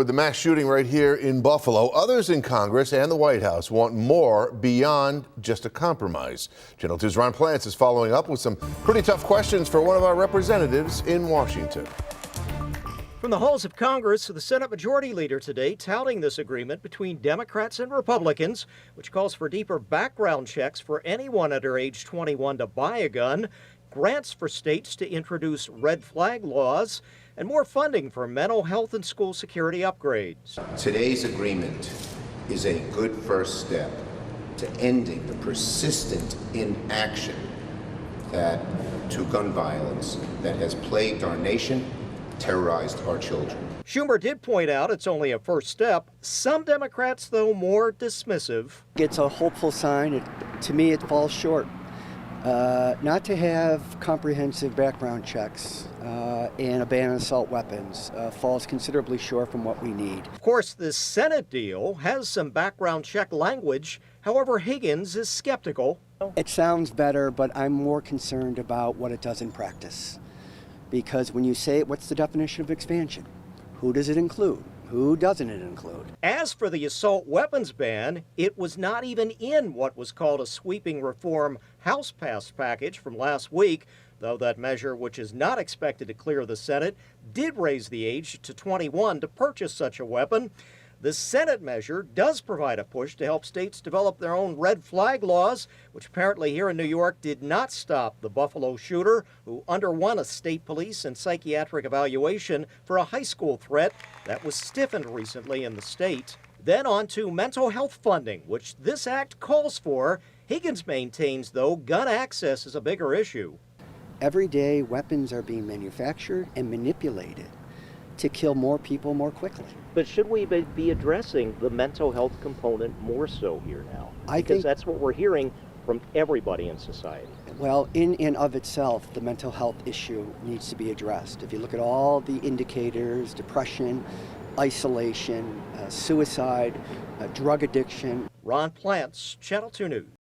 With the mass shooting right here in Buffalo, others in Congress and the White House want more beyond just a compromise. Channel 2's Ron Plants is following up with some pretty tough questions for one of our representatives in Washington. From the halls of Congress, the Senate Majority Leader today touting this agreement between Democrats and Republicans, which calls for deeper background checks for anyone under age 21 to buy a gun, grants for states to introduce red flag laws, and more funding for mental health and school security upgrades. Today's agreement is a good first step to ending the persistent inaction to gun violence that has plagued our nation, terrorized our children. Schumer did point out it's only a first step. Some Democrats, though, more dismissive. It's a hopeful sign. To me, it falls short. Not to have comprehensive background checks and a ban on assault weapons falls considerably short from what we need. Of course, this Senate deal has some background check language. However, Higgins is skeptical. It sounds better, but I'm more concerned about what it does in practice. Because when you say it, what's the definition of expansion? Who does it include? Who doesn't it include? As for the assault weapons ban, it was not even in what was called a sweeping reform House-passed package from last week, though that measure, which is not expected to clear the Senate, did raise the age to 21 to purchase such a weapon. The Senate measure does provide a push to help states develop their own red flag laws, which apparently here in New York did not stop the Buffalo shooter, who underwent a state police and psychiatric evaluation for a high school threat that was stiffened recently in the state. Then on to mental health funding, which this act calls for. Higgins maintains, though, gun access is a bigger issue. Every day, weapons are being manufactured and manipulated to kill more people more quickly. But should we be addressing the mental health component more so here now? Because that's what we're hearing from everybody in society. Well, in and of itself, the mental health issue needs to be addressed. If you look at all the indicators, depression, isolation, suicide, drug addiction. Ron Plants, Channel 2 News.